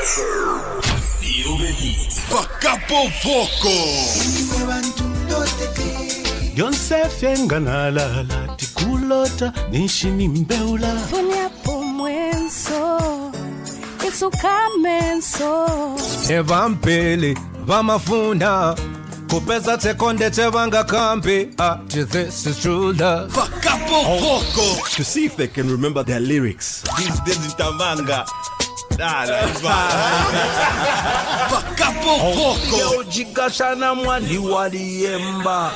Feel the heat. Fakapo Vocal. Yonsefe nganalala tikulota nishini mbeula Funya pomwenso isukamenso Evampeli vamafunda kupeza tekonde tevanga kampi this is true love. Fakapo Vocal. To see if they can remember their lyrics. Fakapo Vocal. Jigashana mwali waliemba.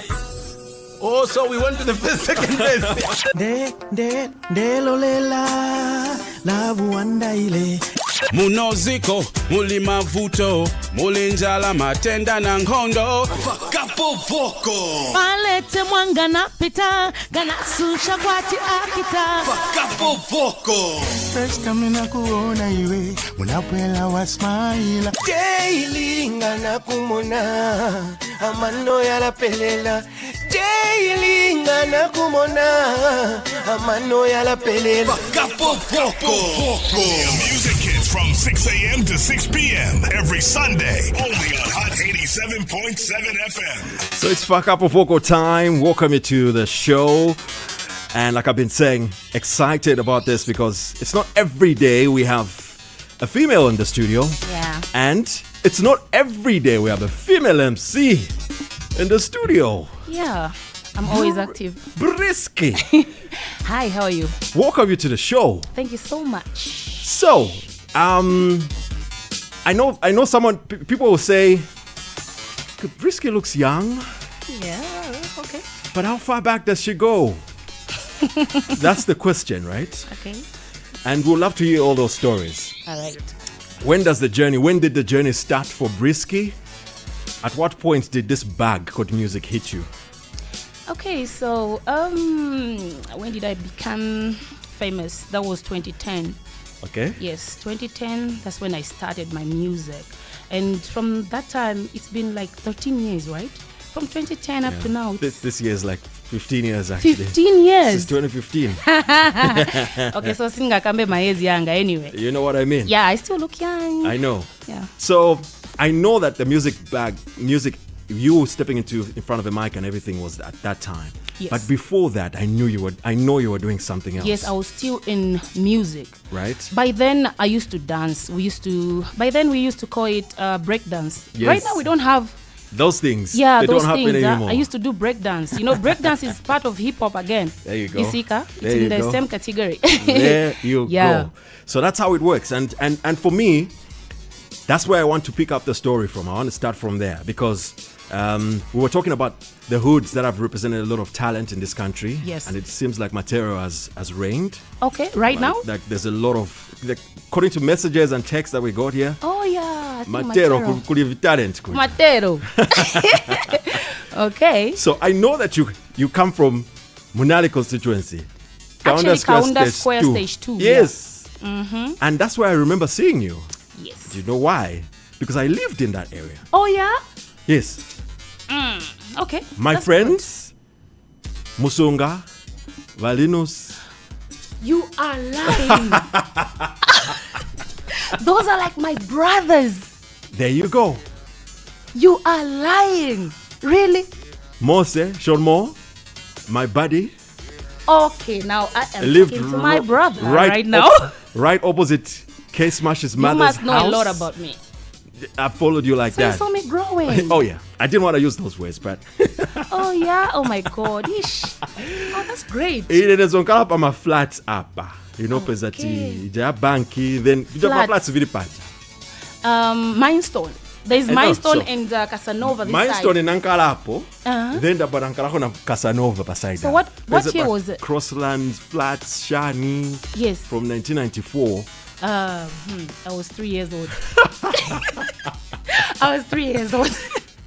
Oh, so we went to the second base. De lolela lavu wandaile. Munoziko, muli mavuto, muli njala matenda na ngondo. Fakapo Vocal. Palete mwanga na pita gana susha kwati akita Fakapo Vocal. First time nakuona iwe unapwela wa smile. Daily ngana kumona amano yala pelela. Daily ngana kumona amano yala pelela. Fakapo Vocal. Music hits from 6 a.m. to 6 p.m. every Sunday. Only on Hot 87.7 FM. So it's Fakapo Vocal time. Welcome you to the show. And like I've been saying, excited about this because it's not every day we have a female in the studio. Yeah. And it's not every day we have a female MC in the studio. Yeah, I'm always active. Brisky. Hi, how are you? Welcome you to the show. Thank you so much. So, I know someone, people will say, Brisky looks young, Yeah, okay. but how far back does she go? That's the question, right? Okay. And we'll love to hear all those stories. All right. When did the journey start for Brisky? At what point did this bag called music hit you? Okay, so when did I become famous? That was 2010. Okay. Yes, 2010, that's when I started my music. And from that time, it's been like 13 years, right? From 2010 up to now. This year is like 15 years actually. 15 years. Since 2015. Okay, so singakambe maezi yanga anyway. You know what I mean? Yeah, I still look young. I know. Yeah. So I know that the music, you stepping in front of a mic and everything was at that time. Yes. But before that, I know you were doing something else. Yes, I was still in music. Right? By then, I used to dance. We used to call it break dance. Yes. Right now, we don't have. Those things. Yeah, they those don't happen things. anymore. I used to do break dance. You know, break dance is part of hip hop again. There you go. Isika, it's There in you the go. same category. There you Yeah. go. So that's how it works. And for me, that's where I want to pick up the story from. I want to start from there because we were talking about the hoods that have represented a lot of talent in this country. Yes. And it seems like Matero has reigned. Okay, right now? Like there's a lot of, according to messages and texts that we got here, Oh, yeah. I think Matero could have talent. Matero. Okay. So I know that you come from Munali constituency. Actually, Kaunda Square Stage 2. Yes. Mm-hmm. And that's where I remember seeing you. Yes. Do you know why? Because I lived in that area. Oh, yeah? Yes. Okay. My That's friends, Musunga, Valinus. good. You are lying. Those are like my brothers. There you go. You are lying. Really? Mose, Shonmo, my buddy, Okay, now I am lived talking to my brother right now. right opposite K Smash's You mother's must know house. a lot about me. I followed you like So you that. saw me growing. Oh yeah, I didn't want to use those words, but Oh, yeah. Oh, my God. Ish. Oh, that's great. it is on up on my flats up. You know, Okay. pesati, ja banki, then Flats. flats very patch. Mindstone. There's I know, Mindstone so- and Casanova this Milestone side. in Ankalapo, Uh-huh. then the Barankalaho na Casanova beside So that. what There's year about was it? Crosslands, Flats, Shani, Yes. from 1994. I was 3 years old. I was 3 years old.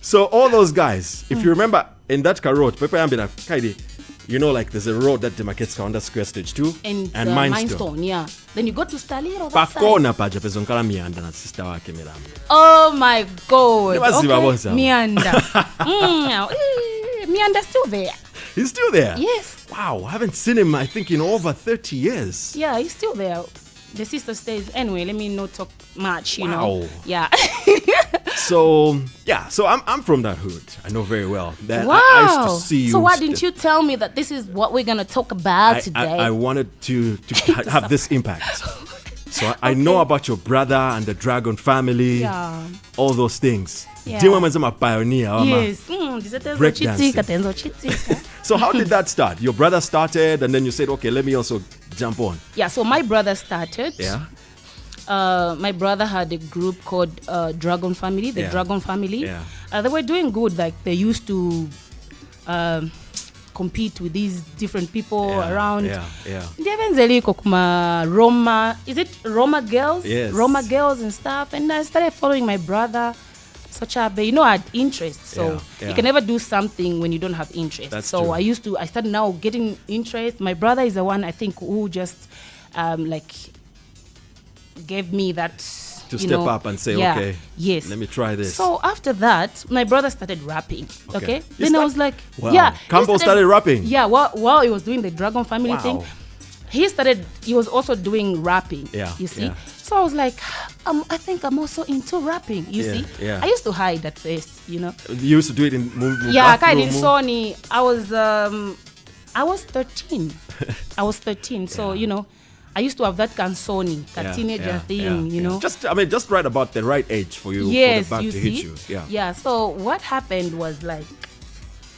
So all those guys, if you remember in that car road, Pepe Ambina, Kaidi, you know, like there's a road that demarcates Kaunda Square Stage 2 And Mindstone. Mindstone, yeah. Then you go to Staliro, that side. Pakona paja pezonkala mianda na sister wake Milambo. Oh my God. Never see Okay. Babonsa. Mianda. Mianda's still there. He's still there? Yes. Wow, I haven't seen him, I think, in over 30 years. Yeah, he's still there. The sister stays. Anyway, let me not talk much, you Wow. know. Yeah. So I'm from that hood. I know very well. That Wow. I used to see you. So why didn't you tell me that this is what we're gonna talk about today? I wanted to have this impact. So I know about your brother and the Dragon family. Yeah. All those things. Yeah. Dima is my pioneer. Yes. Breakdancing. So how did that start? Your brother started, and then you said, okay, let me also jump on. Yeah. So my brother started. Yeah. My brother had a group called Dragon Family, the Yeah. Dragon Family. Yeah. They were doing good. Like they used to compete with these different people around. Yeah. Ndiyabenzeliko kuma Roma, is it Roma girls? Yes. Roma girls and stuff. And I started following my brother. Sochabe, you know, I had interest. So Yeah. you can never do something when you don't have interest. That's so true. I started now getting interest. My brother is the one I think who just gave me that To step up and say, okay, yes, let me try this. So after that, my brother started rapping. Okay, He then I was like, Wow. yeah, Campo he started rapping. Yeah, while he was doing the Dragon Family Wow. thing, he was also doing rapping. Yeah, you see. yeah. So I was like, I think I'm also into rapping. You see, yeah. I used to hide at first, you know. You used to do it in Yeah, kind in Sony. I was 13. I was 13. So you know, I used to have that Sony, that teenager thing, you know. Just right about the right age for you. Yes, for the bug you to see. hit you. Yeah. Yeah. So what happened was like,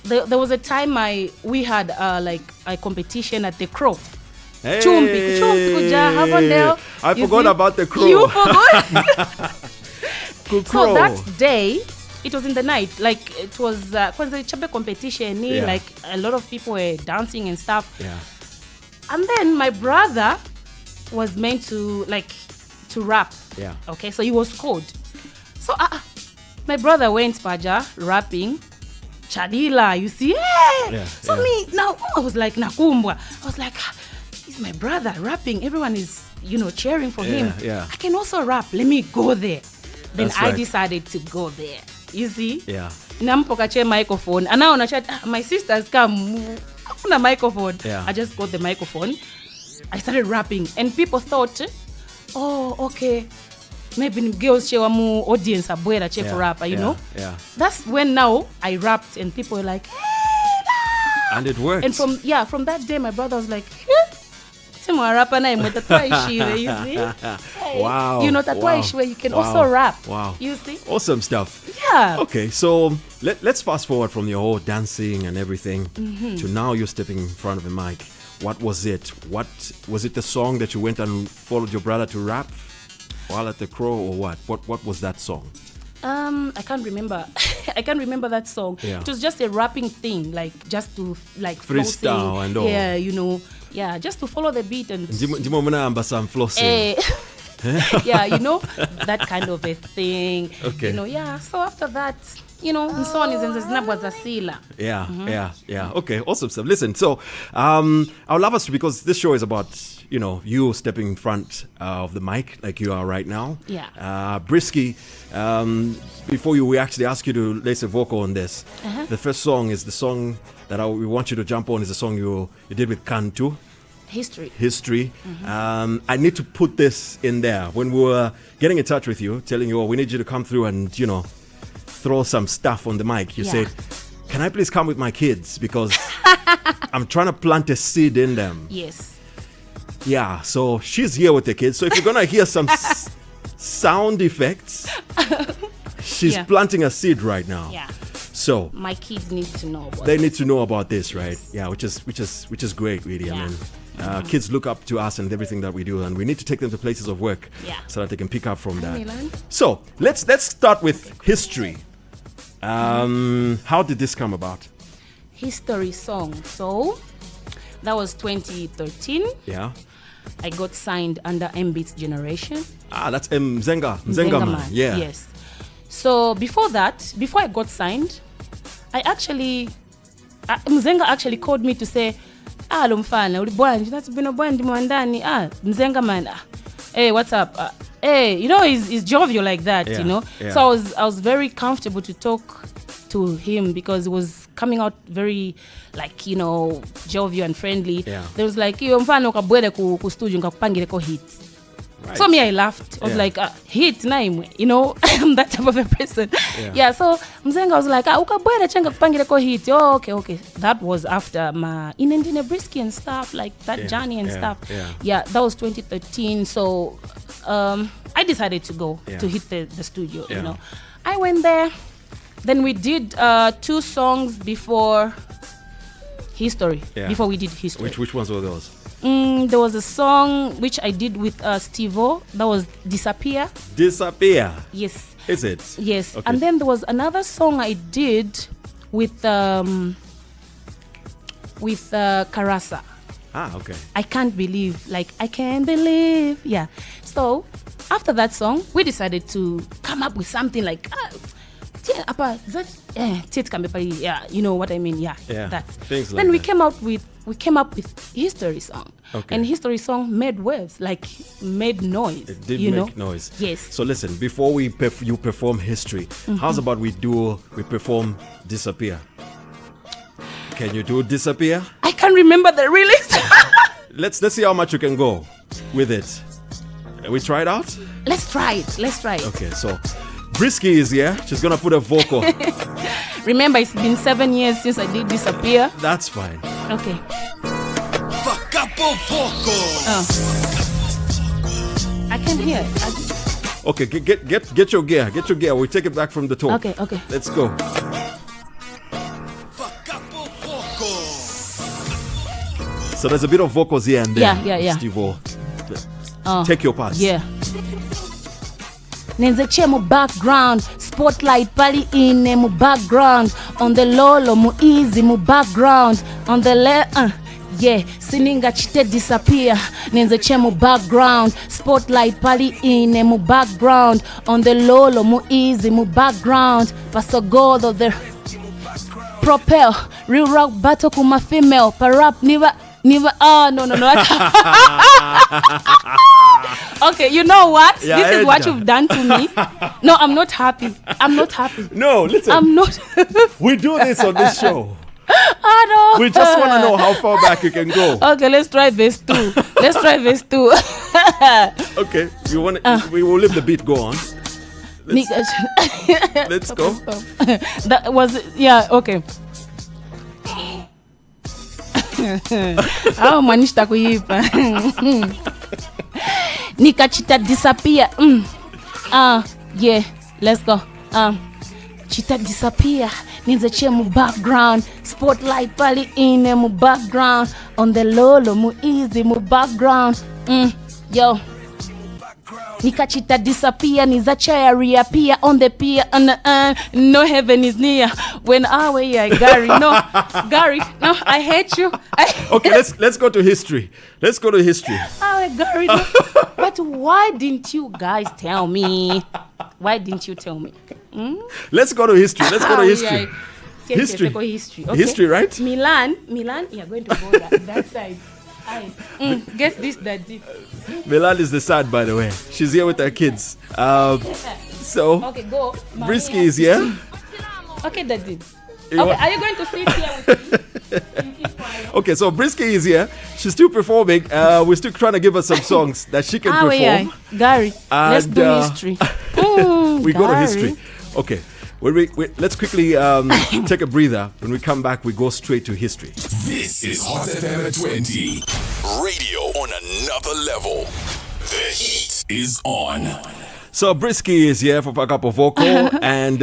there was a time we had like a competition at the Crow. Hey, Chumbi kuja Havondale. I You forgot see? about the Crow. You forgot. Crow. So that day, it was in the night. Like it was kwanza chabe competition. Yeah. Like a lot of people were dancing and stuff. Yeah. And then my brother was meant to rap. Yeah. Okay, so he was called. So my brother went Paja rapping. Chadila, you see? Hey! Yeah, So yeah. me now I was like Nakumbwa. I was like, he's my brother rapping. Everyone is, you know, cheering for him. Yeah. I can also rap. Let me go there. Then That's I right. decided to go there. You see? Yeah. Nampokache microphone. And now my sisters come. A microphone. Yeah. I just got the microphone. I started rapping, and people thought, oh, okay, maybe girls chewa mu audience abwera che for rapper, you know. Yeah. That's when now I rapped, and people were like, hey, And it worked. and from that day, my brother was like, Timo rapper na imwe tatwa ishiwe, you see? Hey, Wow. You know tatwa Wow. ishiwe, you can Wow. also rap. Wow. You see? Awesome stuff. Yeah. Okay, so let's fast forward from your whole dancing and everything to now you're stepping in front of the mic. What was it? What was it? The song that you went and followed your brother to rap while at the Crow, or what? What was that song? I can't remember. I can't remember that song. Yeah. It was just a rapping thing, like just to like flow Freestyle sing. and all. Yeah, you know. Yeah, just to follow the beat and Ndimo muna amba some flossing. yeah, you know, that kind of a thing. Okay. You know, yeah. So after that, you know, Nsoni zinabwa za sila. Yeah. Okay, awesome stuff. Listen, so I would love us to, because this show is about, you know, you stepping in front of the mic like you are right now. Yeah. Brisky, before we actually ask you to lace a vocal on this, the first song is the song that we want you to jump on, is the song you did with Kantu. History. I need to put this in there. When we were getting in touch with you, telling you, we need you to come through and, you know, throw some stuff on the mic. You said, can I please come with my kids? Because I'm trying to plant a seed in them. Yes. Yeah, so she's here with the kids. So if you're going to hear some sound effects, she's planting a seed right now. Yeah. So my kids need to know about they need to know about this, right? Yeah, which is great, really. I mean, kids look up to us and everything that we do, and we need to take them to places of work so that they can pick up from that. Milan. So let's start with history. How did this come about? History song. So that was 2013. Yeah. I got signed under M-Beats Generation. That's Mzenga man. Yeah. Yes. So before I got signed, Mzenga actually called me to say, lo mfana uli bwanji that's been a bwanji mwandani Mzenga man hey, what's up? Hey, you know, he's jovial like that, you know. So I was very comfortable to talk to him because it was coming out very, like, you know, jovial and friendly. There was like, iyo mfano ukabwele ku studio ngakupangile ko hits. Right. So me, I laughed. I was like, hit name, you know, I'm that type of a person. Yeah. So Mzenga was like, ukabwera chenga kupangile ko hit. Oh, okay. That was after my inendine Brisky and stuff, like that journey and stuff. Yeah, that was 2013. So I decided to go to hit the studio, you know. I went there. Then we did 2 songs before History. Before we did History. Which ones were those? There was a song which I did with Steve-O. That was Disappear. Disappear. Yes. Is it? Yes. Okay. And then there was another song I did with Karasa. Okay. I can't believe. Yeah. So after that song, we decided to come up with something like you know what I mean? Yeah. That's things like then we that. came up with History song. Okay. And History song made waves, like made noise. It did you make know? noise. Yes. So listen, before you perform History, how's about we perform Disappear? Can you do Disappear? I can't remember the release. Let's see how much you can go with it. We try it out? Let's try it. Okay, so Brisky is here. She's gonna put a vocal. Remember, it's been 7 years since I did Disappear. That's fine. Okay. Fakapo Vocal. I can hear it. Okay, get your gear. Get your gear. We'll take it back from the top. Okay. Let's go. Fakapo Vocal. So there's a bit of vocals here and there. Yeah. Steve-O. Take your parts. Yeah. Nenzeche mu background, spotlight pali ine mu background, on the lolo mu easy mu background, on the sininga chite Disappear. Nenzeche mu background, spotlight pali ine mu background, on the lolo mu easy mu background, pasogodo the propel, real rock battle kuma female, parap never. No. Okay, you know what? Yeah, this is what you've done to me. No, I'm not happy. No, listen. I'm not. We do this on this show. I know. We just want to know how far back you can go. Okay, let's try verse 2. Okay, you want? We will leave the beat go on. Let's go. That was okay. Manishta kuipa. Nikachita Disappear. Let's go. Chita Disappear. Ninzeche mu background, spotlight pali ine mu background, on the lolo mu easy mu background. Yo. Nikachita Disappear, nizacha reappear on the pier, no heaven is near. When Gary, no, I hate you. Okay, let's go to History. Gary, no. But why didn't you guys tell me? Why didn't you tell me? Let's go to History. Yeah. History. Okay. History, right? Milan, you're going to go that side. Guess this, that deep. Milan is the sad, by the way. She's here with her kids. So, okay, go. Brisky is here. Okay, that's it. Okay, are you going to sit here with me? Okay, so Brisky is here. She's still performing. We're still trying to give her some songs that she can perform. Yeah. Gary, let's do History. We go to History. Okay. Let's quickly take a breather. When we come back, we go straight to History. This is Hot FM at 20. Radio on another level. The heat is on. So Brisky is here for Fakapo Vocal, and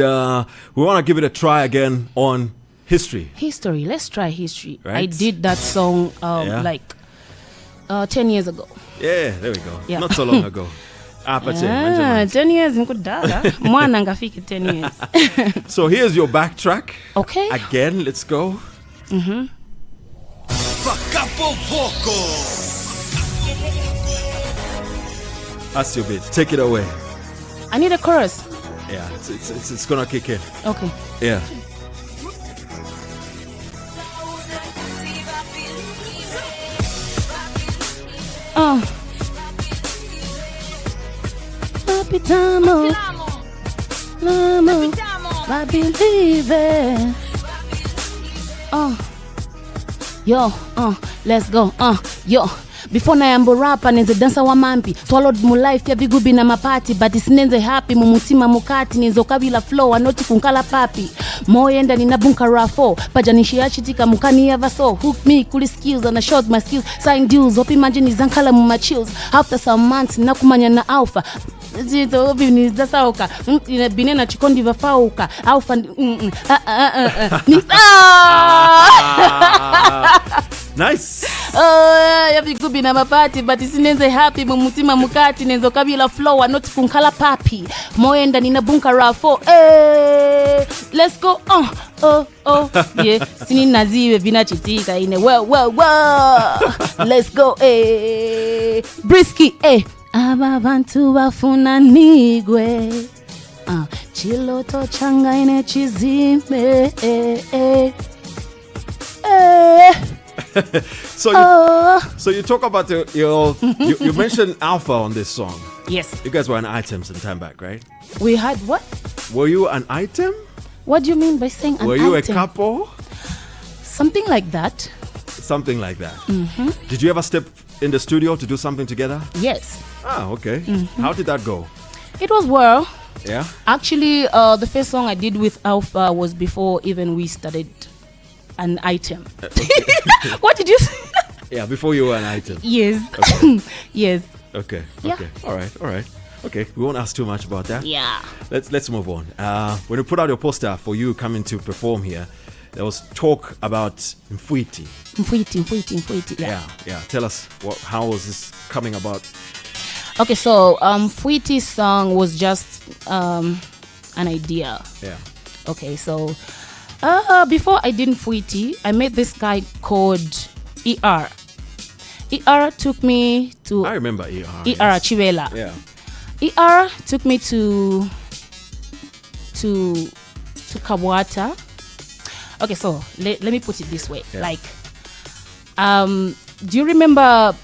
we want to give it a try again on History. Let's try History. Right? I did that song 10 years ago. Yeah, there we go. Yeah. Not so long ago. 10 years nkudala. Mwana ngafiki 10 years. So here's your backtrack. Okay. Again, let's go. Fakapo Vocal. That's your bit. Take it away. I need a chorus. Yeah, it's gonna kick in. Okay. Yeah. Capitamo, I believe it. Yo, let's go. Yo, before na yambo rapa nenze dansa wa mampi swallowed mu life ya vigubi na mapati but isinenze happy mu mutima mukati nizo kabila flow anoti kunkala papi moyenda ninabunka rafo pajanishi yachitika mukani ya vaso hook me kuli skills and I showed my skills sign deals up imagine zankala mu my chills after some months nakumanya na alpha zito bini zasauka binena chikondi vafauka alpha Nice. Yavi gubi na mapati but isinenze happy mu mutima mukati nenzo kabila flow not kunkala papi moenda ninabunka rafo let's go yeah sini naziwe vinachitika ine well let's go Brisky aba bantu bafuna nigwe chiloto changa ine chizime So you talk about you mentioned Alpha on this song. Yes. You guys were an item some time back, right? We had what? Were you an item? What do you mean by saying an item? Were you a couple? Something like that. Something like that. Mm-hmm. Did you ever step in the studio to do something together? Yes. Ah, okay. Mm-hmm. How did that go? It was well. Yeah? Actually, the first song I did with Alpha was before even we started an item. Okay. What did you say? Yeah, before you were an item. Yes. Okay. Yes. Okay. Yeah. Okay. All right. Okay, we won't ask too much about that. Yeah. Let's move on. When you put out your poster for you coming to perform here, there was talk about Mfuiti. Mfuiti. Yeah. Tell us how was this coming about? Okay, so Mfuiti's song was just an idea. Yeah. Okay, so before I did Mfuiti, I met this guy called ER. ER took me to... I remember ER. ER yes. Chivela. Yeah. ER took me to Kabwata. Okay, so let me put it this way. Yeah. Like, do you remember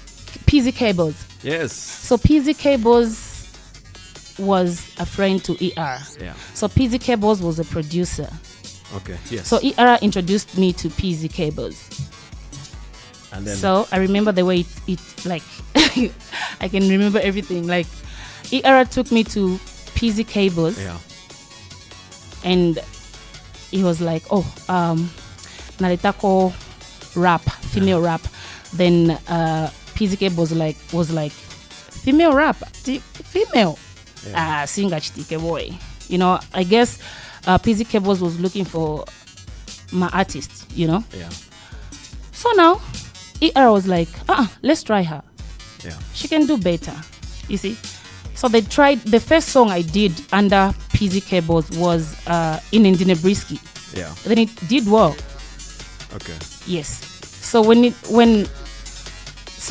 PZ Cables? Yes. So PZ Cables was a friend to ER. Yeah. So PZ Cables was a producer. Okay. Yes. So ER introduced me to PZ Cables. And then So I remember the way it like I can remember everything. Like ER took me to PZ Cables. yeah. And he was like, naletako rap, female rap. Then PZ Cables was like female rap, female singer chitike boy. You know, I guess PZ Cables was looking for my artist, you know. Yeah. So now ER was like, let's try her. Yeah. She can do better, you see. So they tried. The first song I did under PZ Cables was in Brisky. Yeah. Then it did well. Okay. Yes. So so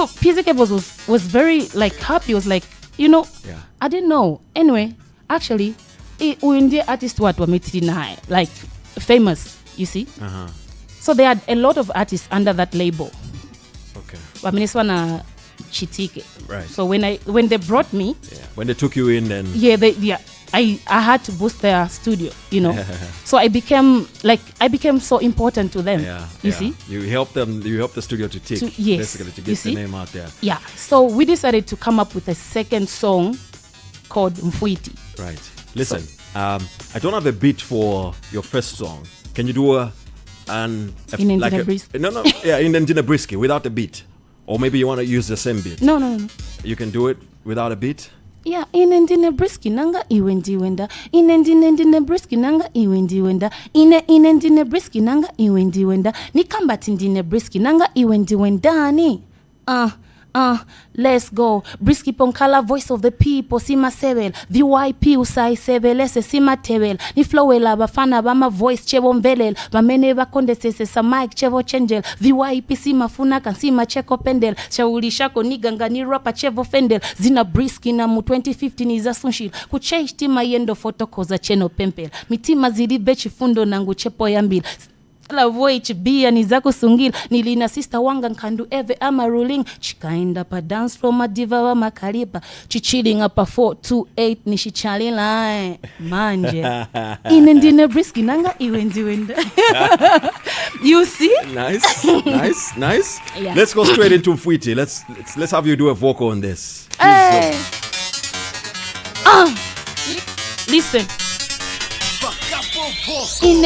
PZ Cables was very like happy. Was like, you know, Yeah. I didn't know. Anyway, actually, we artist what were like famous. You see. Uh-huh. So they had a lot of artists under that label. Okay. Waminiswana chitike. Right. So when they brought me, Yeah. When they took you in, then I had to boost their studio, you know. So I became so important to them. yeah. You yeah. see? You helped them. You helped the studio to tick. Yes. Basically, to You get see? the name out there. Yeah. So we decided to come up with a second song called Mfuiti. Right. Listen, I don't have a beat for your first song. Can you do in Brisky? No. Yeah, in Brisky without a beat, or maybe you want to use the same beat. No. You can do it without a beat. Yeah, inendine Brisky nanga iwendi wenda. Inendine Brisky nanga iwendi wenda. Inendine Brisky nanga iwendi wenda. Nikambati ndine Brisky nanga iwendi wendani. Let's go. Brisky Ponkala, voice of the people. Sima Sebel. VYP usai Sebel. Ese Sima Tebel. Ni flowela bafana bama voice chevo mvelel. Bamene bakonde sese sa mic chevo changel. VYP sima funaka sima cheko pendel. Shauli shako niganga ni rapa chevo fendel. Zina Brisky na mu 2015 iza sunshil. Kucheish tima yendo fotoko za cheno pempel. Mitima zili bechi fundo nangu chepo yambil. la voi chibia nizakusungila nilina sister wanga nkandu eve ama ruling chikaenda pa dance from a diva wa makalipa chichilling up a 428 nishichalela manje inendine Brisky nanga iwe ndiwenda. You see? Nice. Yeah. Let's go straight into Mfwiti. Let's have you do a vocal on this. Hey. Listen. Fakapo Vocal. In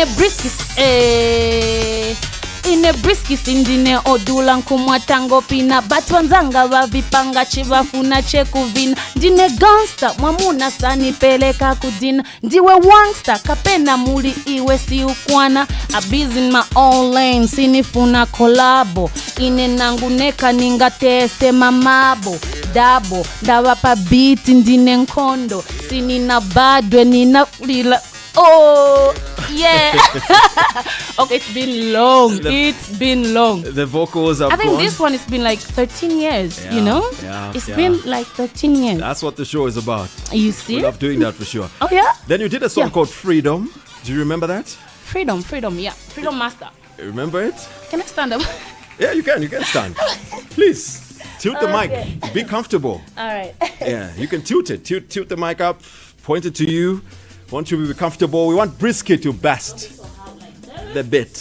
a Brisky sindine odula nkumwatango pina batwanzanga vavipanga chivafuna chekuvina ndine gangster mwamuna sani peleka kudina ndiwe wangster kapena muli iwe si ukwana a busy in my own lane sinifuna kolabo ine nangu neka ningatese mamabo dabo ndawapa beat ndine nkondo sinina badwe nina lila. Oh, yeah. Okay, it's been long. The vocals are I think this one has been like 13 years, Yeah, you know? yeah, It's yeah. been like 13 years. That's what the show is about. You see? We love doing that for sure. Oh, yeah? Then you did a song Yeah. called Freedom. Do you remember that? Freedom, yeah. Freedom Master. Remember it? Can I stand up? Yeah, you can stand. Please, tilt the Okay. mic. Be comfortable. All right. Yeah, you can tilt it. Tilt the mic up, point it to you. Want you to be comfortable. We want Brisky to best the bit.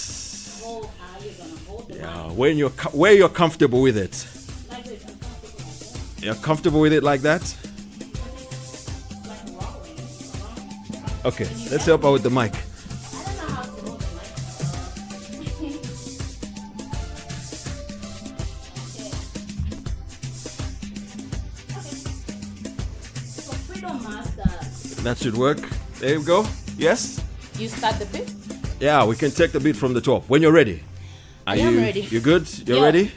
Yeah, where you're comfortable with it. You're comfortable with it like that? Okay, let's help out with the mic. That should work. There you go. Yes? You start the beat? Yeah, we can take the beat from the top. When you're ready. I am ready. You good? You're Yeah. ready?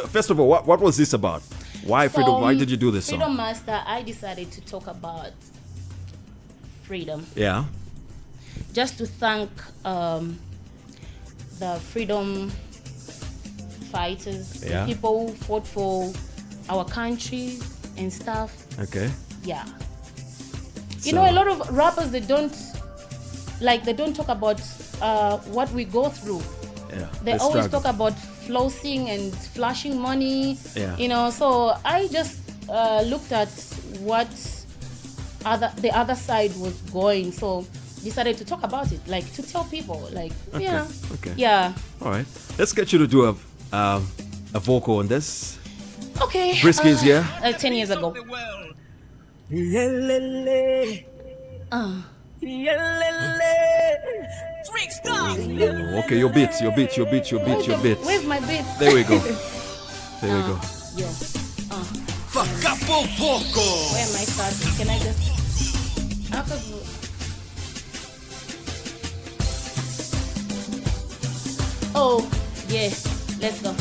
First of all, what was this about? Why Freedom? Why did you do this Freedom song? Master, I decided to talk about freedom. Yeah. Just to thank the freedom fighters, Yeah. the people who fought for our country and stuff. Okay. Yeah. You So- know, a lot of rappers, they don't talk about what we go through. Yeah. They the always struggle. talk about flossing and flashing money. Yeah. You know, so I just looked at what the other side was going. So decided to talk about it, like to tell people, like, Okay, yeah, okay. yeah. All right. Let's get you to do a vocal on this. Okay. Brisky is here. 10 years ago. Okay, your beat. Where's my beat? There we go. There we go. Yo. Fakapo Vocal. Where am I starting? Can I just? After. Oh, yeah. Let's go.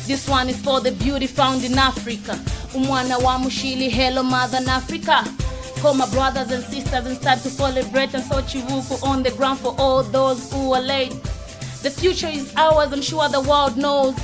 This one is for the beauty found in Africa. Umwana wa mushili, hello mother Africa. Call my brothers and sisters and start to celebrate and so chivuku on the ground for all those who are late. The future is ours, I'm sure the world knows.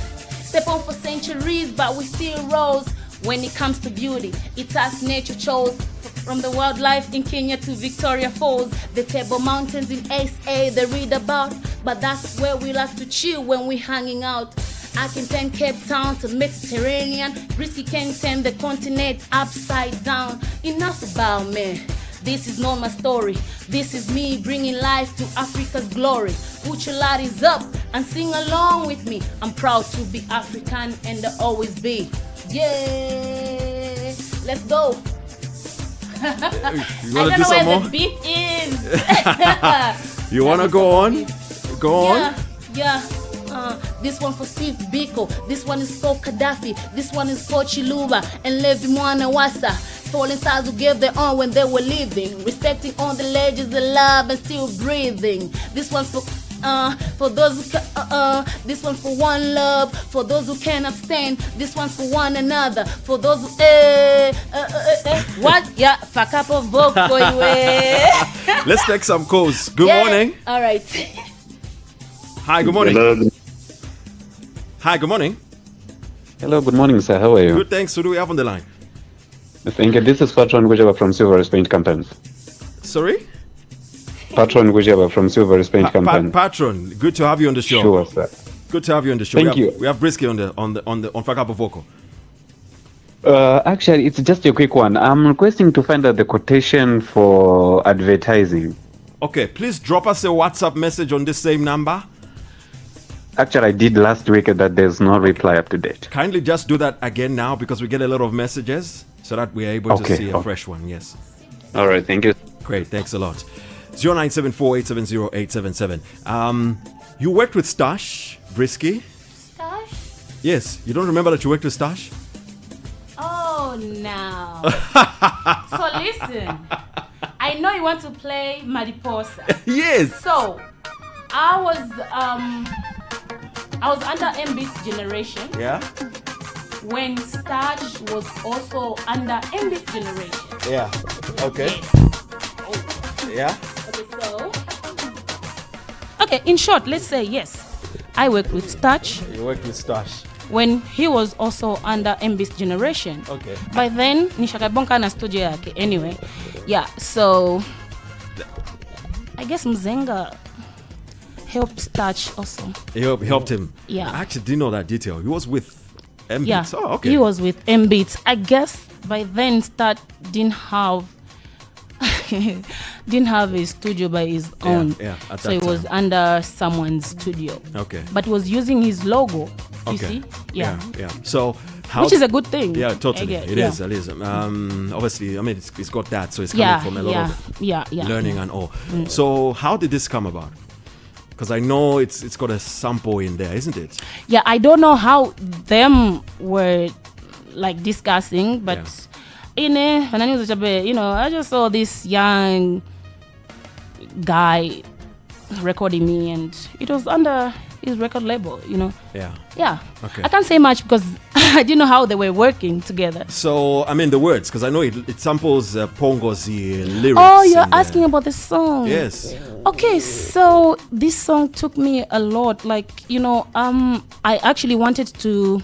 Step on for centuries, but we still rose. When it comes to beauty, it's us nature chose. From the wildlife in Kenya to Victoria Falls, the Table Mountains in SA they read about, but that's where we like to chill when we hanging out. I can turn Cape Town to Mediterranean. Brisky can turn the continent upside down. Enough about me. This is not my story. This is me bringing life to Africa's glory. Put your laddies up and sing along with me. I'm proud to be African and I'll always be. Yeah, let's go. You I wanna don't do know some where more? the beat is. You wanna go on? Go on. Yeah. This one for Steve Biko. This one is for Gaddafi. This one is for Chiluba and Levi Mwana Wasa. Fallen stars who gave their own when they were living, respecting all the legends of love and still breathing. This one's for those who this one's for one love, for those who cannot stand. This one's for one another, for those who what? Yeah, Fakapo Vocal. Let's take some calls. Good morning. All right. Hi, good morning. Hello. Hi, good morning. Hello, good morning, sir. How are you? Good, thanks. Who do we have on the line? Thank you. This is Fatron Gujaba from Silver Paint Company. Sorry? Patron Gujaba from Silver Paint Company. Patron, good to have you on the show. Sure, sir. Good to have you on the show. Thank you. We have Brisky on Fakapo Vocal. Actually, it's just a quick one. I'm requesting to find out the quotation for advertising. Okay, please drop us a WhatsApp message on this same number. Actually, I did last week that there's no reply up to date. Kindly just do that again now because we get a lot of messages so that we are able to see a fresh one. Yes. All right, thank you. Great, thanks a lot. 0974-870-877. You worked with Stash, Brisky? Stash? Yes. You don't remember that you worked with Stash? Oh, no. So listen. I know you want to play Mariposa. Yes. So, I was under MB's generation. Yeah. When Stash was also under MB's generation. Yeah. Okay. Yes. Oh. Yeah. Okay, so. Okay, in short, let's say yes. I worked with Stash. You worked with Stash. When he was also under MB's generation. Okay. By then, nishakabonka na studio yake. Anyway, yeah, so I guess Mzenga helped Stash also. He helped him. Yeah. I actually didn't know that detail. He was with M-Beats. Yeah, Oh, okay. he was with M-Beats. I guess by then Stash didn't have a studio by his own. Yeah, at so that it was time. under someone's studio. Okay. But he was using his logo. You Okay. see? Yeah. So how? Which is a good thing. Yeah, totally. I guess, It yeah. is. It is. Obviously, I mean, it's got that, so it's coming from a lot of learning and all. So how did this come about? Because I know it's got a sample in there, isn't it? Yeah, I don't know how them were like discussing, but I just saw this young guy recording me, and it was under his record label, Yeah. Yeah. Okay. I can't say much because I didn't know how they were working together. So I mean the words, because I know it samples Pongozi lyrics. Oh, you're asking about the song? Yes. Okay, so this song took me a lot. Like, I actually wanted to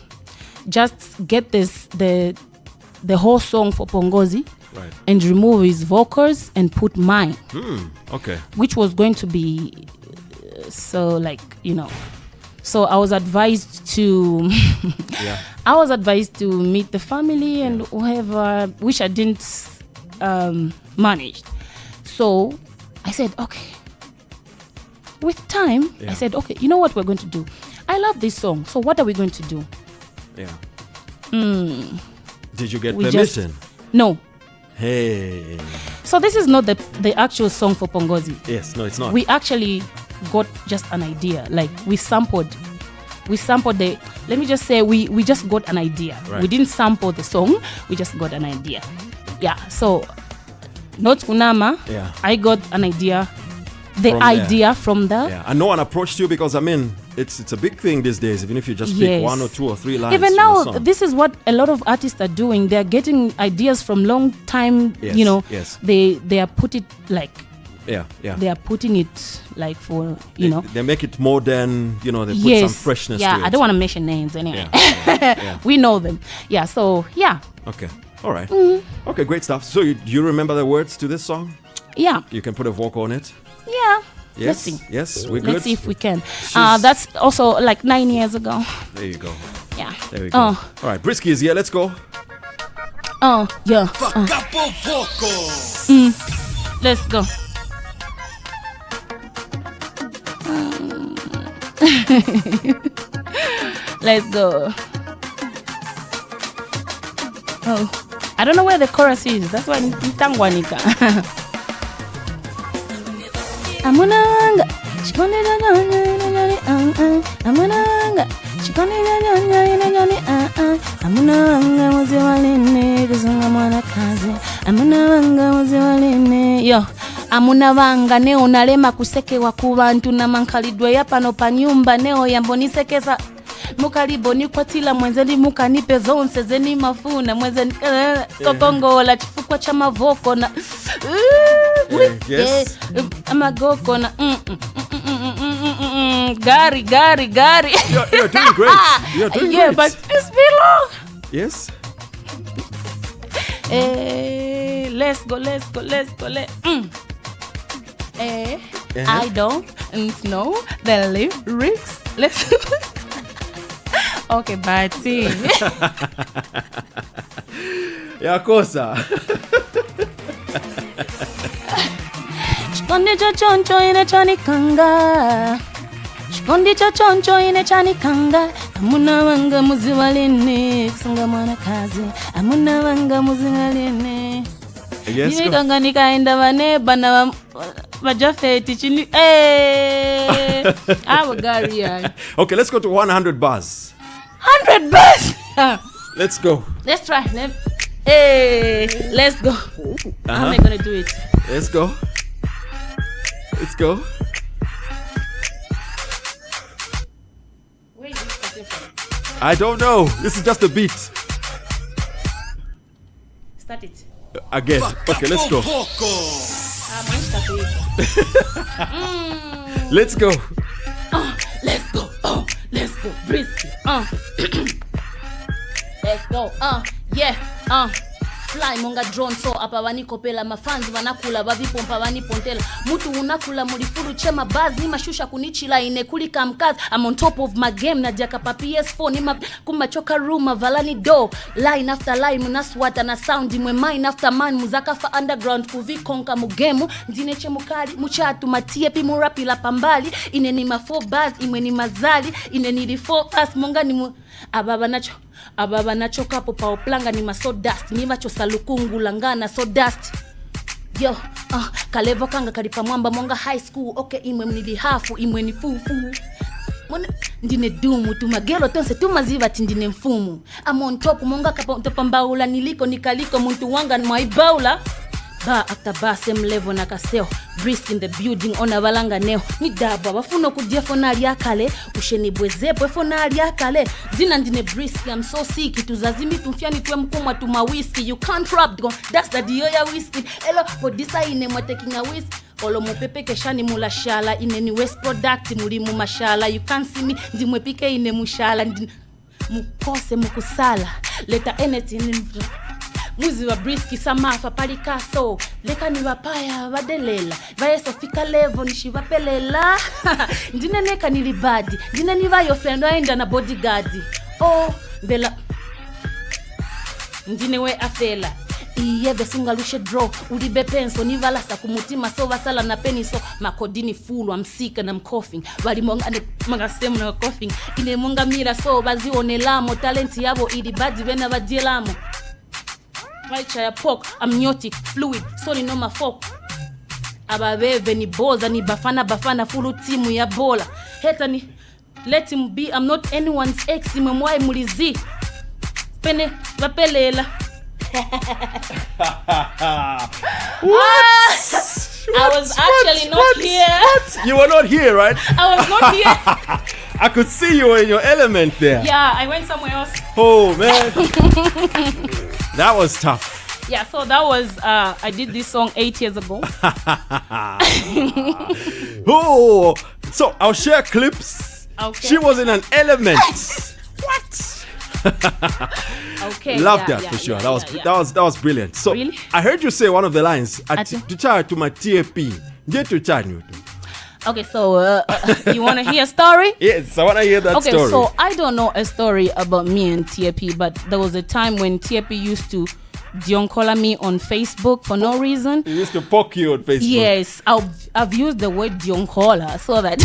just get the whole song for Pongozi, Right. and remove his vocals and put mine. Okay. Which was going to be so So I was advised to Yeah. I was advised to meet the family and whoever, which I didn't manage. So I said, okay. With time, I said, okay, you know what we're going to do? I love this song. So what are we going to do? Yeah. Did you get We permission? No. Hey. So this is not the actual song for Pongozi. Yes. No, it's not. We actually got just an idea. Like we sampled the, let me just say we just got an idea. Right. We didn't sample the song, we just got an idea. Yeah, so not Kunama. Yeah. I got an idea. From there. Yeah. And no one approached you because I mean it's a big thing these days, even if you just pick 1 or 2 or 3 lines. Even from now, a song. this is what a lot of artists are doing. They're getting ideas from long time, Yes, yes. They are put it like Yeah. they are putting it like for They make it modern, they put some freshness to it. I don't want to mention names anyway. Yeah. We know them. Yeah, so yeah. Okay. All right. Okay, great stuff. So do you remember the words to this song? Yeah. You can put a vocal on it? Yeah. Yes. Let's see. Yes, we're good. Let's see if we can. That's also like 9 years ago. There you go. Yeah. There we go. All right, Brisky is here. Let's go. Yeah. Fakapo Vocal. Let's go. Let's go. Oh, I don't know where the chorus is. That's why Tangwanika. Amunanga, Amunanga, Amunanga muzi walene kuzunga mwana kazi. Amunanga muzi walene yo. Amunabanga neo nalema kusekewa ku bantu namankalidwe yapano pa nyumba neo yambonisekeza mukaliboni kwatila mwenzeni mukanipe zonse zeni mafuna mwenzeni kokongola chifukwa cha mavoko na Yes. amagoko na gari You're doing great. You're doing yeah, great. but it's below. Yes. Let's go. I don't know the lyrics. Let's. Okay, but see. Ya kosa. Shikondi choncho ine chanikanga. Shikondi choncho ine chanikanga. Amuna wanga muziwaline. Sunga mwana kazi. Amuna wanga muziwaline. Yes, Nikanga nikaenda vaneba na vajafeti chini. Hey! Okay, let's go to 100 bars. 100 bars! Let's go. Let's try. Hey, let's go. How am I gonna do it? Let's go. Let's go. Where is this starting from? I don't know. This is just a beat. Start it. Again. Okay, let's go. Let's go. Let's go. Let's go. Brisky. Let's go. Yeah. Fly monga drone so apa vanikopela mafanzi vanakula vavipompa vanipontela mutu unakula mulifuru chema buzz ni mashusha kunichila ine kulika mkazi. I'm on top of my game na jaka pa PS4 ni kumachoka room valani do line after line munaswata na sound mwe mine after man muzaka fa underground kuvikonka mugemu ndineche mukali muchatu matie pimurapila pambali ine ni ma 4 bars imwe ni mazali ine ni 4 fast monga ni ababa nacho kapo pa oplanga ni ma so dust ni vacho salukungu langana so dust yo kalevo kanga kalipa mwamba monga high school okay imwe mnili hafu imwe ni fufu mona ndine dumu tumagelo tonse tumaziva tindine mfumu I'm on top monga kapa topambaula niliko nikaliko muntu wanga ni maibaula ba after ba same level na kaseo brisk in the building ona balanga neo ni daba bafuna kudia fonali yakale usheni bwezepo fonali yakale zina ndine brisk I'm so sick tuzazimi tumfiani twe mkumwa tuma whiskey you can't rap that's the dio ya whiskey elo for this ine mwa taking a whiskey olo mupepe keshani mula shala ine ni waste product muri mu mashala you can't see me ndimwe pike ine mushala mukose mukusala leta anything muzi wa Brisky samafa palikaso leka ni wapaya wadelela vayeso fika level nishivapelela ndine neka nilibadi ndine niva yo friend waenda na bodyguard vela ndine we afela iye besunga lushe draw ulibe penso nivala sa kumutima so vasala na peniso makodini full wa msika na mcoughing wali monga stem na coughing ine monga mira so bazionelamo talent yabo ilibadi vena vadielamo Right ya pork, amniotic, fluid, so ni noma folk. Ababeve ni boza ni bafana fulu timu ya bola. Heta ni let him be, I'm not anyone's ex, imemwai mulizi. Pene vapelela. I was actually not here. What? You were not here, right? I was not here. I could see you were in your element there. Yeah, I went somewhere else. Oh man. That was tough. Yeah, so that was I did this song 8 years ago. Oh, so I'll share clips. Okay. She was in an element. What? Okay. Love that for sure. That was brilliant. So really? I heard you say one of the lines to my TAP. Okay, so you want to hear a story? Yes, I want to hear that story. Okay, so I don't know a story about me and TAP, but there was a time when TAP used to Dionkola me on Facebook for no reason. He used to poke you on Facebook. Yes, I've used the word Dionkola so that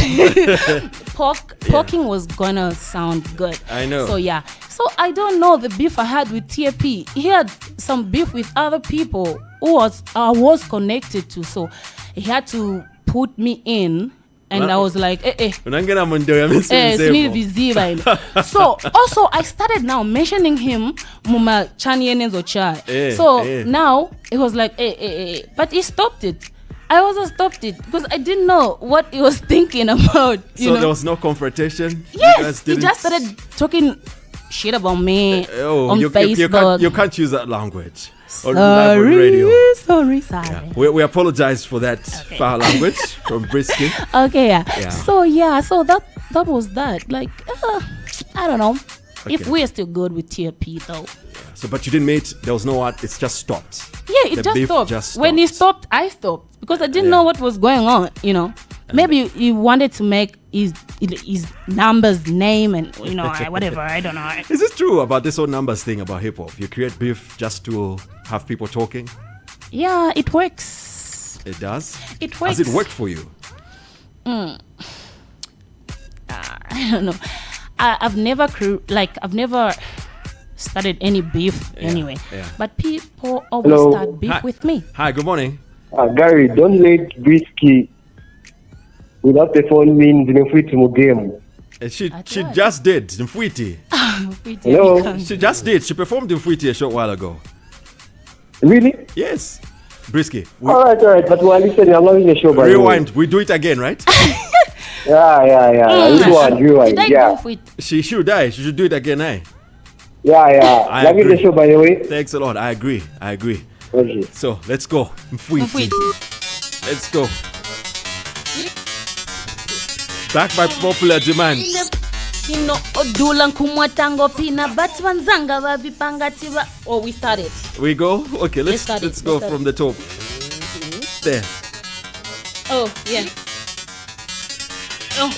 poking was gonna sound good. I know. So yeah. So I don't know the beef I had with TAP. He had some beef with other people who I was connected to. So he had to put me in. And I was like, So also I started now mentioning him Muma Chanyenezo Chai. Now it was like, but he stopped it. I also stopped it because I didn't know what he was thinking about. So there was no confrontation? Yes, he just started talking shit about me on Facebook. You can't use that language. Sorry. Yeah. We apologize for that foul language from Brisky. Okay, yeah. So that was that. Like, I don't know if we're still good with TAP though. So, but you didn't meet. There was no what. It's just stopped. Yeah, it just stopped. When he stopped, I stopped because I didn't know what was going on, Maybe he wanted to make his numbers name and, whatever, I don't know. Is this true about this whole numbers thing about hip hop? You create beef just to have people talking? Yeah, it works. It does? It works. Has it worked for you? I don't know. I've never started any beef anyway. Yeah. But people always start beef with me. Hi, good morning. Gary, don't let Brisky without the phone means Mfwiti Mugemu. She just did Mfwiti. Hello? She just did. She performed Mfwiti a short while ago. Really? Yes. Brisky. All right. But we're listening. I'm loving the show, by Rewind. We do it again, right? Yeah. Rewind. Did I Yeah. She should die. She should do it again, eh? Yeah. Loving the show, by the way. Thanks a lot. I agree. Okay. So, let's go. Mfwiti. Let's go. Back by popular demand. Oh, we started. We go? Okay, let's go from the top. There. Oh, yeah. Oh.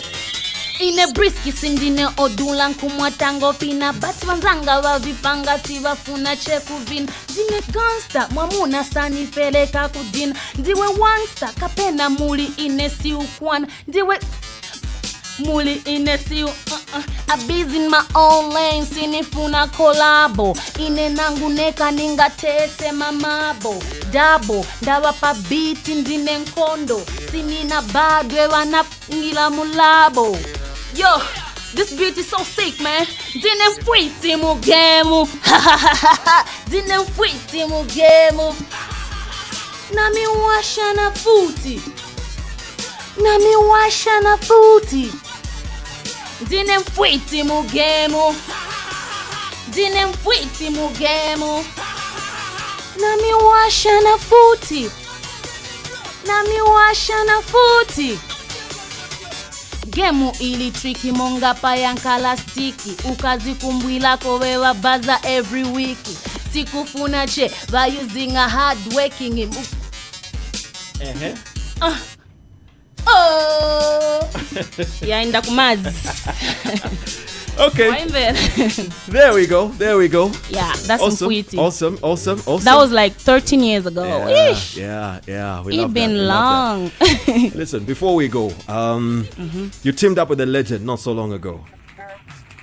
Ine Brisky sindine odulan kumwatango pina but wanzanga wavipanga tiva funa chekuvin dine gangsta mwamuna sani peleka kudin ndiwe wangsta kapena muli inesi ukwan ndiwe muli inesi I busy in my own lane sinifuna kolabo ine nangu neka ningatese mamabo dabo ndawa pa biti ndine nkondo sinina badwe wana ngila mulabo. Yo, this beat is so sick, man. Dine Mfwiti Mugemu. Dine Mfwiti Mugemu. Nami washa na futi. Dine Mfwiti Mugemu. Nami washa na futi. Gemu ili tricky monga pa yankala sticky ukazikumbwila kowewa baza every week sikufuna che by using a hard working him yaenda kumazi. Okay. There we go. Yeah, that's Mfwiti. Awesome. That was like 13 years ago. Yeah. It's been long. Listen, before we go, you teamed up with a legend not so long ago.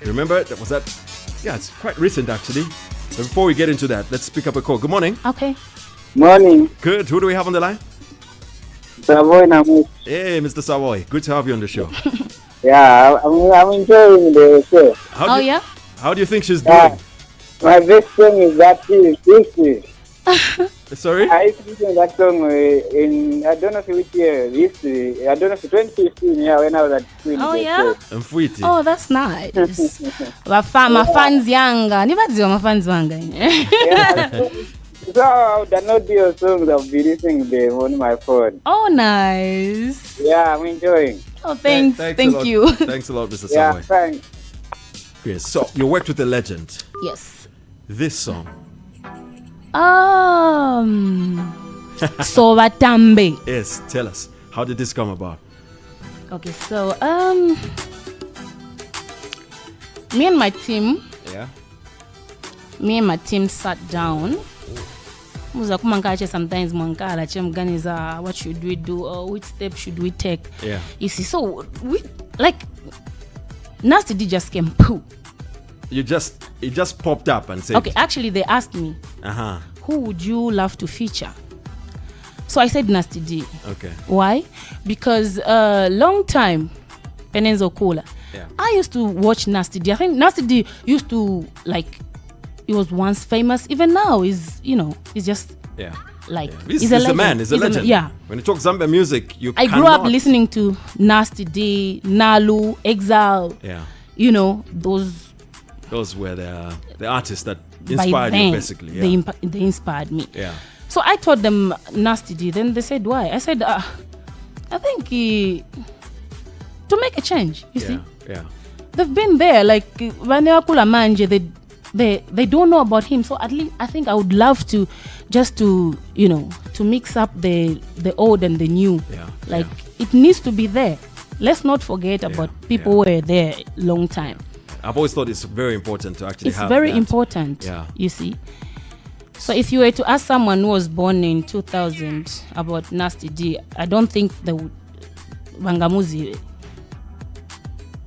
You remember? Was that? Yeah, it's quite recent actually. But before we get into that, let's pick up a call. Good morning. Okay. Morning. Good. Who do we have on the line? Savoy Namus. Hey, Mr. Savoy. Good to have you on the show. Yeah, I'm enjoying the show. How do you think she's doing? My best song is that Fiercest. Sorry? I used to listen to that song in, I don't know which year, I don't know, 2015, when I was at school. Oh, yeah? Mfwiti. Oh, that's nice. My fans younger. Nibaziwa my fans younger. Yeah, so I would download your songs. I'll be listening them on my phone. Oh, nice. Yeah, I'm enjoying. Oh, thanks. Thank you. Thanks a lot, Mr. Yeah, Savoy. thanks. Yes. So you worked with a legend. Yes. This song. So Watambe. Yes. Tell us. How did this come about? Okay, so me and my team sat down. Sometimes what should we do or which step should we take? Yeah. You see, so we like Nasty D just came poo. It just popped up and said. Okay, actually they asked me, who would you love to feature? So I said Nasty D. Okay. Why? Because long time Penenzo Cola. Yeah. I used to watch Nasty D. I think Nasty D used to like. He was once famous. Even now, he's just like he's a man. He's a legend. Yeah. When you talk Zambian music, I grew up listening to Nasty D, Nalu, Exile. Yeah. Those were the artists that inspired you, basically. Yeah. They inspired me. Yeah. So I told them Nasty D. Then they said, why? I said, I think to make a change. You see. Yeah. They've been there. Like Vanewakula Manje, they don't know about him, so at least I think I would love to to mix up the old and the new. Yeah. Like it needs to be there. Let's not forget about people who were there long time. I've always thought it's very important to actually It's have very that. important. Yeah. You see. So if you were to ask someone who was born in 2000 about Nasty D, I don't think they would Bangamuzi.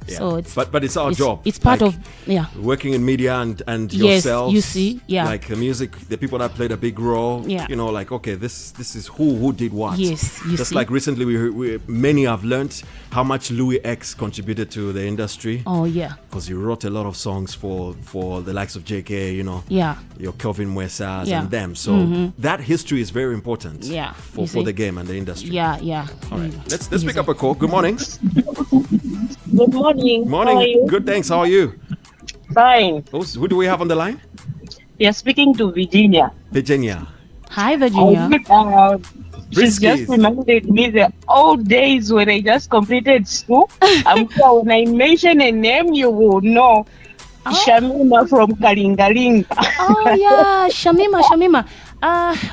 Yeah. So it's but it's our job. It's part Like, of working in media and Yes, yourselves. you see, yeah. Like the music, the people that played a big role. Yeah. You know, like okay, this is who did what. Yes, you Just see. like recently, many have learnt how much Louis X contributed to the industry. Oh yeah. Because he wrote a lot of songs for the likes of JK, you know, Yeah. your Kelvin Mwesas Yeah. and them. So that history is very important Yeah, for you see. the game and the industry. Yeah. All right, let's pick up a call. Good morning. Good morning. Morning. How are you? Good, thanks. How are you? Fine. Who do we have on the line? You're speaking to Virginia. Virginia. Hi Virginia. She's Brisky. just reminded me the old days when I just completed school. I'm sure when I mention a name, you will know. Shamima from Kalingalinga. Oh yeah, Shamima.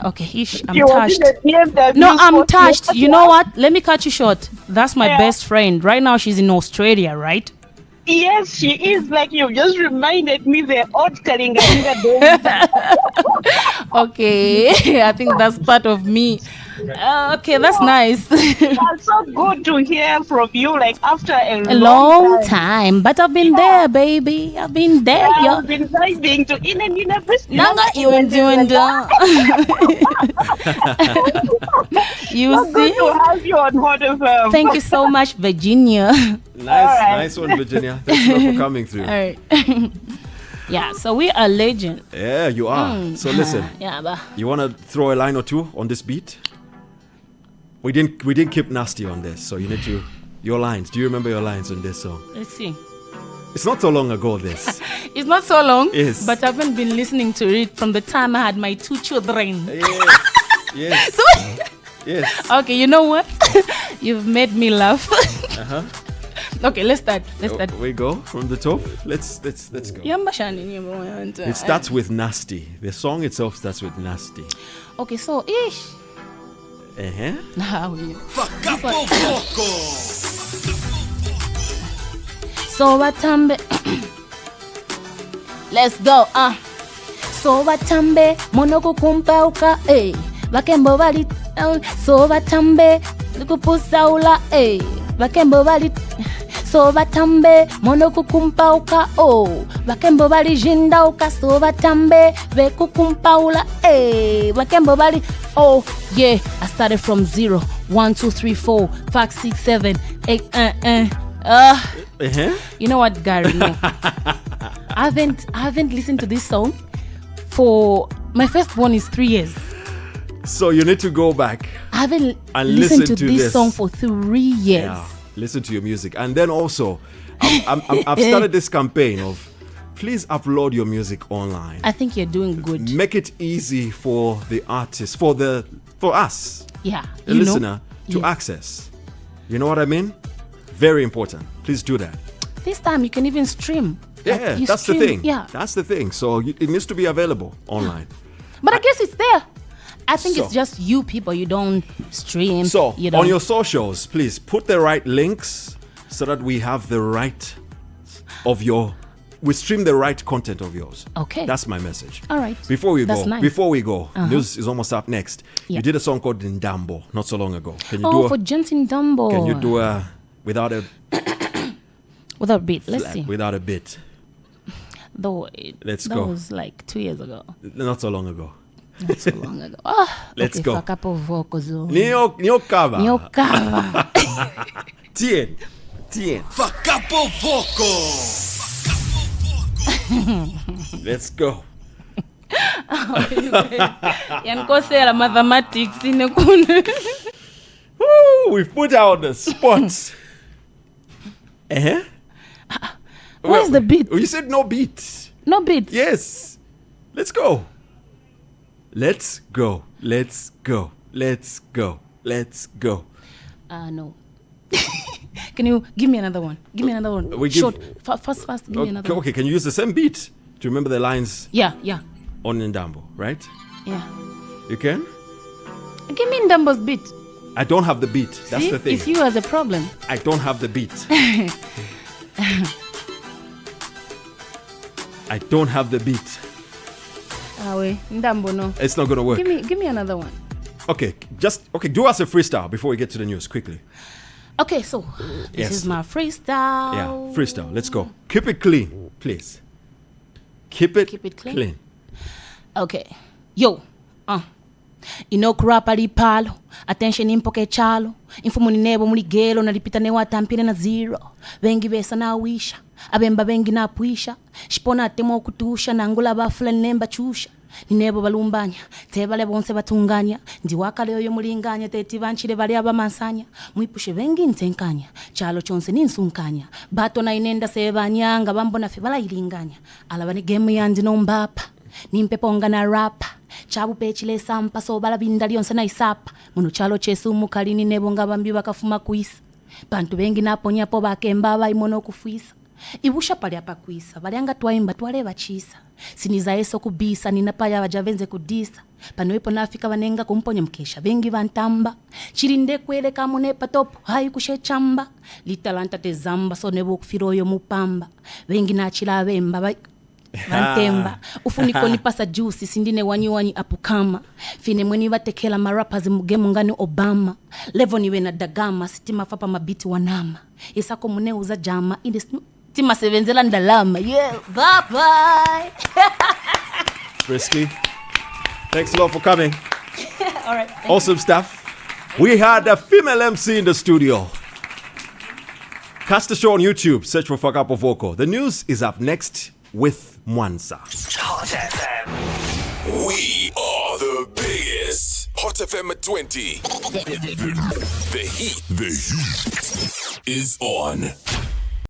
Okay, I'm She was touched. in the BMW No, I'm sport touched. You know yesterday. what? Let me cut you short. That's my Yeah. best friend. Right now she's in Australia, right? Yes, she is. Like you just reminded me the old Kalingalinga days. Okay, I think that's part of me. Okay, that's nice. It's so good to hear from you. Like after a A long time, but I've been there, baby. I've been there. I've been driving to in and university. Nanga you doing that. You So good see? to have you on Hot FM. Thank you so much, Virginia. Nice one, Virginia. Thanks a lot for coming through. All right. Yeah, so we are legend. Yeah, you are. So listen, Yeah, but you want to throw a line or two on this beat? We didn't keep Nasty on this, so you need to your lines. Do you remember your lines on this song? let's see. It's not so long ago. This. It's not so long, Yes. but I haven't been listening to it from the time I had my 2 children. Yes. So, Yes. okay, you know what? You've made me laugh. Okay, let's start. We go from the top. Let's go. It starts with Nasty. The song itself starts with Nasty. Okay, so ish. Fakapo Vocal. So watambe. Let's go. So watambe monoko kumpauka bakembo bali so watambe kupusaula bakembo bali so batambe monoko kumpauka bakembo bali jindauka so batambe bekukumpaula bakembo bali yeah, I started from 0 1 2 3 4 5 6 7 8 You know what, Gary? No. I haven't listened to this song for my firstborn is 3 years. So you need to go back. I haven't And listened listen to to this this. song for 3 years. Yeah, listen to your music, and then also, I've started this campaign of please upload your music online. I think you're doing good. Make it easy for the artist, for us, Yeah, the you know? listener, to Yes. access. You know what I mean? Very important. Please do that. This time you can even stream. Like, Yeah, you that's stream, the thing. Yeah, That's the thing. So it needs to be available online. but I guess it's there. I think So- it's just you people. You don't stream. So you don't. on your socials, please put the right links so that we have the right of your. We stream the right content of yours. Okay. That's my message. All right. Before we That's go, nice. news is almost up next. Yeah. You did a song called Ndambo not so long ago. Can you for Jensen Dumbo. Can you do a without a without beat? Let's see. without a bit? Though Let's that go. was like 2 years ago. Not so long ago. Not so long ago. Let's okay, go. Fakapo Vocal. Nio cover. Nyokava. Tien. Fakapo Vocal. Let's go. Yankosela mathematics inekune. Woo, we've put out the spots. Where's the beat? You said no beat. No beat. Yes. Let's go. Let's go. Let's go. Let's go. Let's go. No. Can you give me another one? Give me another one. We give- Short. Fast. Give me another one. Okay, can you use the same beat to remember the lines Yeah. on Ndambo, right? Yeah. You can? Give me Ndambo's beat. I don't have the beat. That's See? the thing. It's you as a problem. I don't have the beat. I don't have the beat. Ndambo, no. It's not gonna work. Give me another one. Okay, do us a freestyle before we get to the news quickly. Okay, so this is my freestyle. Yeah, freestyle. Let's go. Keep it clean, please. Keep it clean. Okay. Yo. Inokurapa lipalo. Attention impoke chalo. Infumu ni nebo muligelo nalipita ne watampire na zero. Vengi besa na wisha. Abemba vengi na puisha. Shipona temo kutusha nangula bafula nemba chusha. Ninebo balumbanya tebale bonse batunganya ndiwaka leo yo mulinganya teti banchire bali abamansanya mwipushe bengi ntenkanya chalo chonse ninsunkanya bato na inenda sebanyanga bambona fe bala ilinganya alabani game yandi no mbapa nimpeponga na rap chabu pechile sampa so bala binda lyonse na isapa muno chalo chesu mukalini nebo ngabambi bakafuma kuisa bantu bengi naponya po bakemba bayimono kufuisa ibusha pali apa kuisa balianga twaimba twale bachisa siniza eso kubisa ninapaya bajavenze kudisa panoipo nafika banenga kumponya mkesha bengi bantamba chirinde kwele kamune patopo hayi kushechamba litalanta te zamba so nebo kufiroyo mupamba bengi nachila bemba bantemba ufuniko nipasa juice sindine wanyi apukama fine mweni batekela marappers mugemu ngani Obama level niwe na dagama sitima fapa mabiti wanama isako mune uza jama inde tima sevenzela ndalama. Yeah, bye. Brisky, thanks a lot for coming. All right. Awesome stuff. We had a female MC in the studio. Catch the show on YouTube. Search for Fakapo Vocal. The news is up next with Mwanza. Hot FM. We are the biggest. Hot FM at 20. The heat is on.